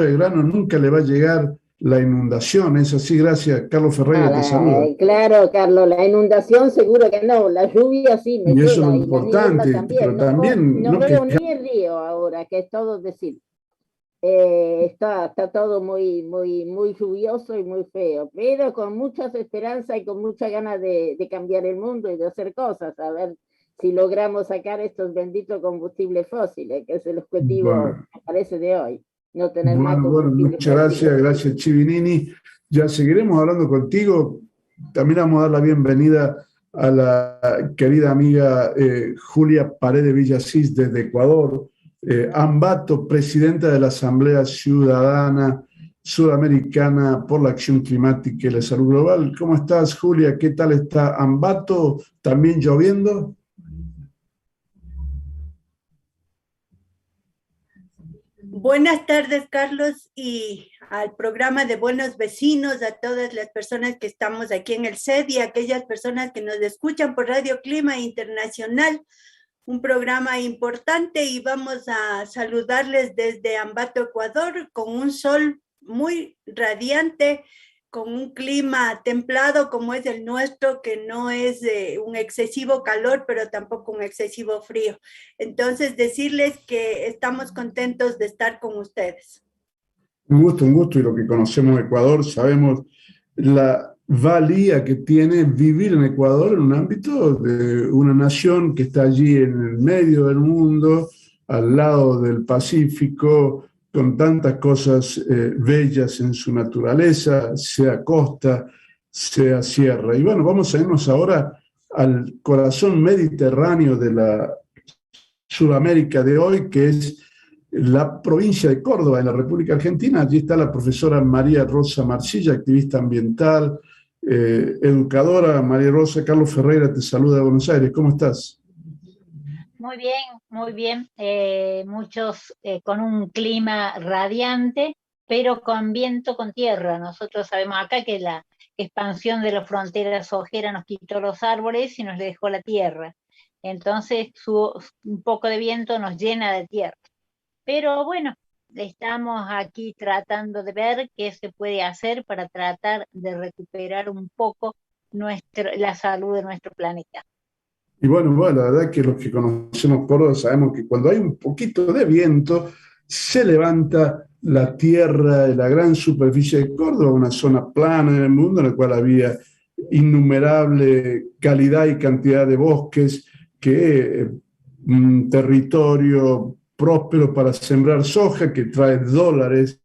Belgrano nunca le va a llegar la inundación. Es así, gracias. Carlos Ah, Ferreira te saluda. claro, Carlos, la inundación seguro que no, la lluvia sí me Y eso es lo llega y la niebla importante, pero también. No, también no no veo quejar. ni el río ahora, que es todo decir. Está todo muy lluvioso y muy feo, pero con muchas esperanzas y con muchas ganas de cambiar el mundo y de hacer cosas, a ver si logramos sacar estos benditos combustibles fósiles, que es el objetivo, Bueno, me parece, de hoy, no tener más bueno, combustibles muchas fósiles. gracias, gracias Chivinini. Ya seguiremos hablando contigo. También vamos a dar la bienvenida a la querida amiga Julia Paredes Villasís desde Ecuador, Ambato, presidenta de la Asamblea Ciudadana Sudamericana por la Acción Climática y la Salud Global. ¿Cómo estás, Julia? ¿Qué tal está Ambato? ¿También lloviendo? Buenas tardes, Carlos, y al programa de Buenos Vecinos, a todas las personas que estamos aquí en el SED y a aquellas personas que nos escuchan por Radio Clima Internacional, un programa importante, y vamos a saludarles desde Ambato, Ecuador, con un sol muy radiante, con un clima templado como es el nuestro, que no es un excesivo calor, pero tampoco un excesivo frío. Entonces, decirles que estamos contentos de estar con ustedes. Un gusto, y lo que conocemos de Ecuador, sabemos la valía que tiene vivir en Ecuador en un ámbito de una nación que está allí en el medio del mundo, al lado del Pacífico, con tantas cosas bellas en su naturaleza, sea costa, sea sierra. Y bueno, vamos a irnos ahora al corazón mediterráneo de la Sudamérica de hoy, que es la provincia de Córdoba, en la República Argentina. Allí está la profesora María Rosa Marcilla, activista ambiental, educadora. María Rosa, Carlos Ferreira te saluda de Buenos Aires. ¿Cómo estás? Muy bien, muy bien. Muchos con un clima radiante, pero con viento, con tierra. Nosotros sabemos acá que la expansión de las fronteras ojeras nos quitó los árboles y nos dejó la tierra. Entonces, un poco de viento nos llena de tierra. Pero bueno, estamos aquí tratando de ver qué se puede hacer para tratar de recuperar un poco la salud de nuestro planeta. Y bueno, la verdad que los que conocemos Córdoba sabemos que cuando hay un poquito de viento, se levanta la tierra de la gran superficie de Córdoba, una zona plana en el mundo en la cual había innumerable calidad y cantidad de bosques, que un territorio próspero para sembrar soja, que trae dólares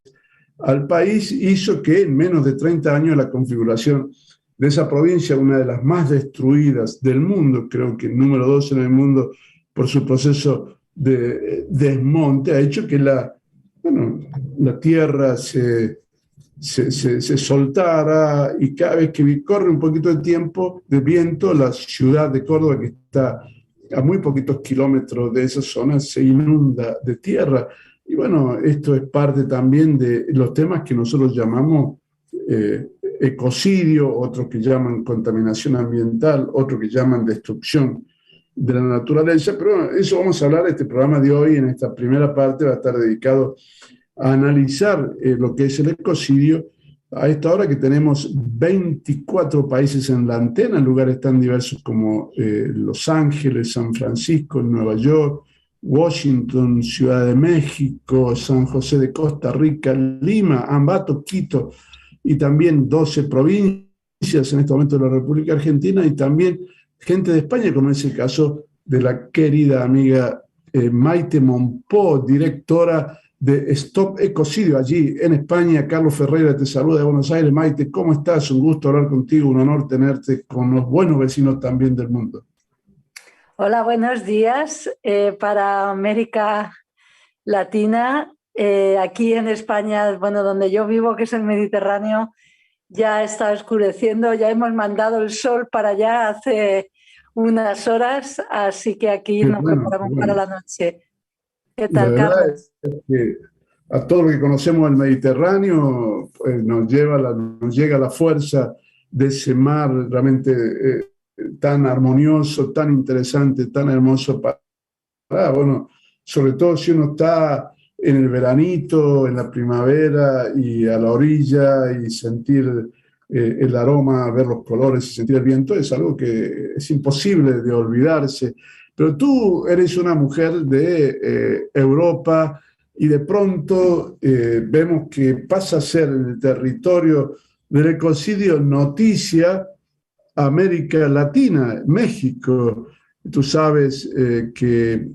al país, hizo que en menos de 30 años la configuración de esa provincia, una de las más destruidas del mundo, creo que número 2 en el mundo por su proceso de desmonte, ha hecho que la tierra se soltara, y cada vez que corre un poquito de tiempo de viento, la ciudad de Córdoba, que está a muy poquitos kilómetros de esa zona, se inunda de tierra. Y bueno, esto es parte también de los temas que nosotros llamamos ecocidio, otros que llaman contaminación ambiental, otros que llaman destrucción de la naturaleza. Pero bueno, eso vamos a hablar. Este programa de hoy, en esta primera parte, va a estar dedicado a analizar lo que es el ecocidio. A esta hora que tenemos 24 países en la antena, en lugares tan diversos como Los Ángeles, San Francisco, Nueva York, Washington, Ciudad de México, San José de Costa Rica, Lima, Ambato, Quito, y también 12 provincias en este momento de la República Argentina, y también gente de España, como es el caso de la querida amiga Maite Monpó, directora de Stop Ecocidio allí en España. Carlos Ferreira te saluda de Buenos Aires. Maite, ¿cómo estás? Un gusto hablar contigo, un honor tenerte con los buenos vecinos también del mundo. Hola, buenos días. Para América Latina, aquí en España, bueno, donde yo vivo, que es el Mediterráneo, ya está oscureciendo, ya hemos mandado el sol para allá hace unas horas, así que aquí nos preparamos para la noche. ¿Qué tal, Carlos? Es que a todo lo que conocemos del Mediterráneo, pues nos llega la fuerza de ese mar realmente tan armonioso, tan interesante, tan hermoso bueno, sobre todo si uno está en el veranito, en la primavera y a la orilla y sentir el aroma, ver los colores y sentir el viento es algo que es imposible de olvidarse. Pero tú eres una mujer de Europa y de pronto vemos que pasa a ser en el territorio del ecocidio noticia América Latina, México. Tú sabes que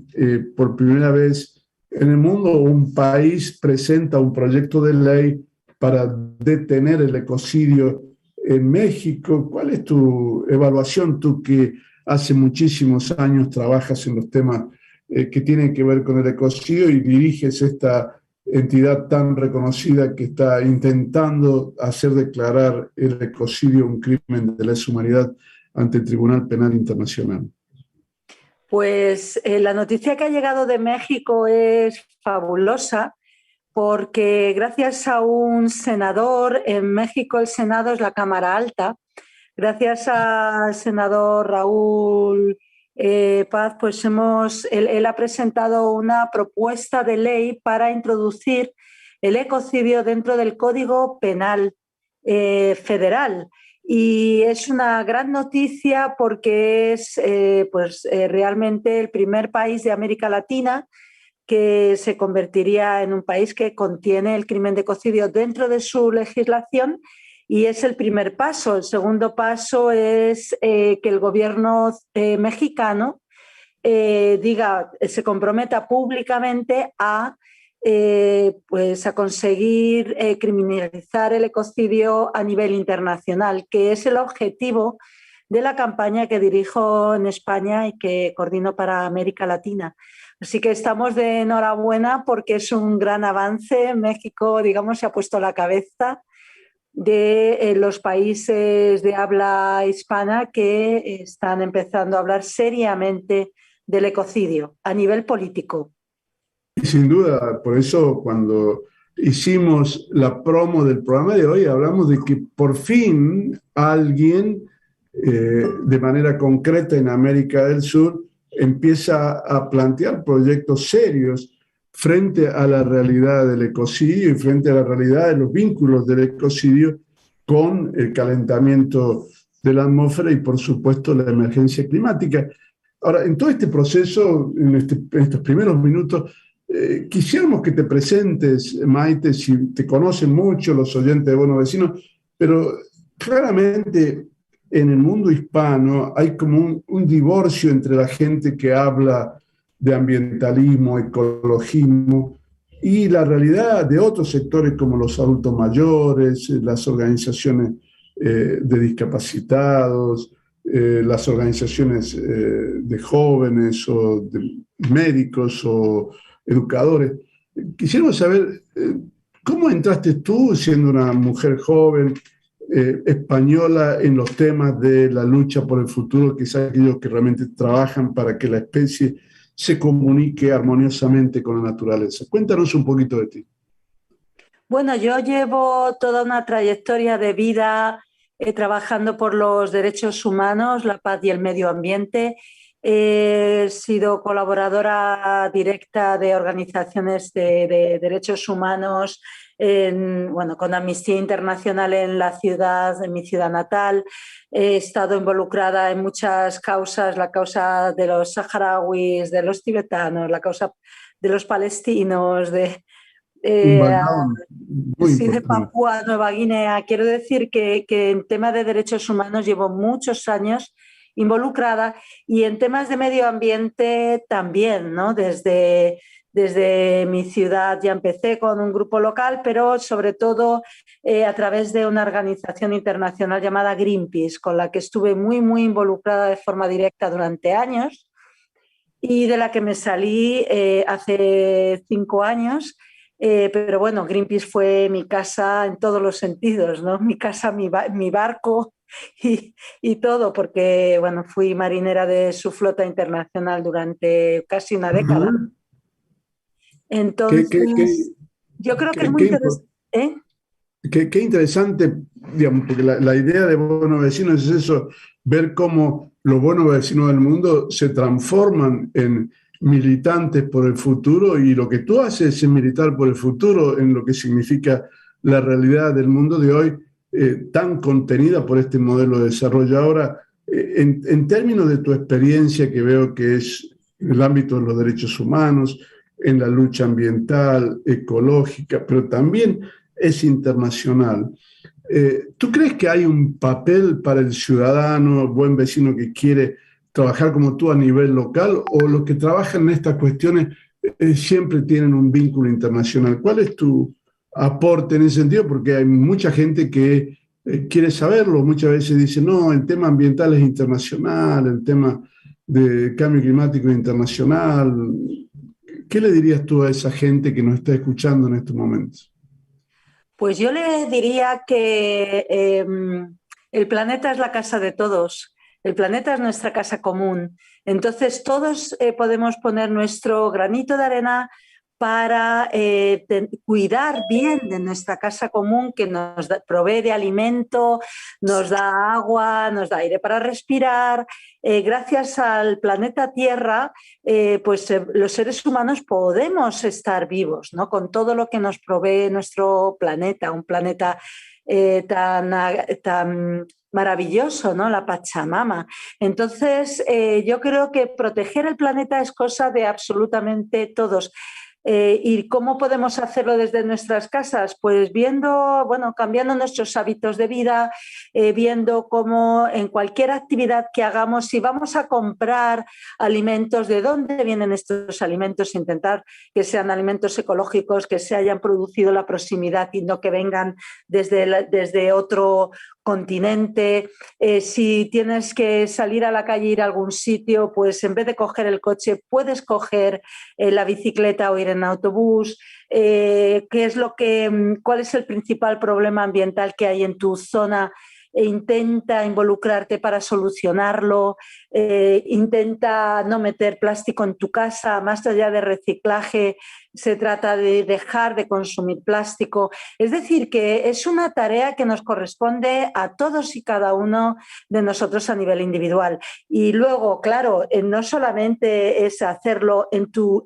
por primera vez en el mundo un país presenta un proyecto de ley para detener el ecocidio en México. ¿Cuál es tu evaluación, tú que hace muchísimos años trabajas en los temas que tienen que ver con el ecocidio y diriges esta entidad tan reconocida que está intentando hacer declarar el ecocidio un crimen de lesa humanidad ante el Tribunal Penal Internacional? Pues la noticia que ha llegado de México es fabulosa porque gracias a un senador, en México el Senado es la Cámara Alta, gracias al senador Raúl Paz, pues él ha presentado una propuesta de ley para introducir el ecocidio dentro del Código Penal federal. Y es una gran noticia porque es realmente el primer país de América Latina que se convertiría en un país que contiene el crimen de ecocidio dentro de su legislación, y es el primer paso. El segundo paso es que el gobierno mexicano se comprometa públicamente a conseguir criminalizar el ecocidio a nivel internacional, que es el objetivo de la campaña que dirijo en España y que coordino para América Latina. Así que estamos de enhorabuena porque es un gran avance. México, digamos, se ha puesto a la cabeza de los países de habla hispana que están empezando a hablar seriamente del ecocidio a nivel político. Y sin duda, por eso cuando hicimos la promo del programa de hoy, hablamos de que por fin alguien, de manera concreta en América del Sur, empieza a plantear proyectos serios frente a la realidad del ecocidio y frente a la realidad de los vínculos del ecocidio con el calentamiento de la atmósfera y, por supuesto, la emergencia climática. Ahora, en todo este proceso, en estos primeros minutos, quisiéramos que te presentes, Maite, si te conocen mucho los oyentes de Buenos Vecinos, pero claramente en el mundo hispano hay como un divorcio entre la gente que habla de ambientalismo, ecologismo, y la realidad de otros sectores como los adultos mayores, las organizaciones de discapacitados, las organizaciones de jóvenes o de médicos o educadores. Quisiéramos saber cómo entraste tú, siendo una mujer joven, española, en los temas de la lucha por el futuro, que es aquellos que realmente trabajan para que la especie se comunique armoniosamente con la naturaleza. Cuéntanos un poquito de ti. Bueno, yo llevo toda una trayectoria de vida trabajando por los derechos humanos, la paz y el medio ambiente. He sido colaboradora directa de organizaciones de derechos humanos con Amnistía Internacional en mi ciudad natal. He estado involucrada en muchas causas, la causa de los saharauis, de los tibetanos, la causa de los palestinos, de Papúa Nueva Guinea. Quiero decir que en temas de derechos humanos llevo muchos años involucrada, y en temas de medio ambiente también, ¿no? Desde mi ciudad ya empecé con un grupo local, pero sobre todo a través de una organización internacional llamada Greenpeace, con la que estuve muy, muy involucrada de forma directa durante años y de la que me salí hace 5 años. Pero bueno, Greenpeace fue mi casa en todos los sentidos, ¿no? Mi casa, mi barco y todo, porque bueno, fui marinera de su flota internacional durante casi una década. Entonces, yo creo que es muy interesante. Qué interesante, digamos, porque la idea de Buenos Vecinos es eso, ver cómo los buenos vecinos del mundo se transforman en militantes por el futuro, y lo que tú haces es militar por el futuro en lo que significa la realidad del mundo de hoy, tan contenida por este modelo de desarrollo. Ahora, en términos de tu experiencia, que veo que es en el ámbito de los derechos humanos, en la lucha ambiental, ecológica, pero también es internacional. ¿Tú crees que hay un papel para el ciudadano, buen vecino que quiere trabajar como tú a nivel local, o los que trabajan en estas cuestiones siempre tienen un vínculo internacional? ¿Cuál es tu aporte en ese sentido? Porque hay mucha gente que quiere saberlo, muchas veces dice, no, el tema ambiental es internacional, el tema de cambio climático es internacional. ¿Qué le dirías tú a esa gente que nos está escuchando en estos momentos? Pues yo le diría que el planeta es la casa de todos, el planeta es nuestra casa común. Entonces todos podemos poner nuestro granito de arena para cuidar bien de nuestra casa común, que nos provee de alimento, nos da agua, nos da aire para respirar. Gracias al planeta Tierra, los seres humanos podemos estar vivos, ¿no? Con todo lo que nos provee nuestro planeta, un planeta tan maravilloso, ¿no? La Pachamama. Entonces, yo creo que proteger el planeta es cosa de absolutamente todos. ¿Y cómo podemos hacerlo desde nuestras casas? Pues cambiando nuestros hábitos de vida, viendo cómo en cualquier actividad que hagamos, si vamos a comprar alimentos, de dónde vienen estos alimentos, intentar que sean alimentos ecológicos, que se hayan producido en la proximidad y no que vengan desde otro continente. Si tienes que salir a la calle, ir a algún sitio, pues en vez de coger el coche, puedes coger la bicicleta o ir en autobús. ¿Cuál es el principal problema ambiental que hay en tu zona? Intenta involucrarte para solucionarlo, intenta no meter plástico en tu casa. Más allá de reciclaje, se trata de dejar de consumir plástico. Es decir, que es una tarea que nos corresponde a todos y cada uno de nosotros a nivel individual. Y luego, claro, no solamente es hacerlo en tu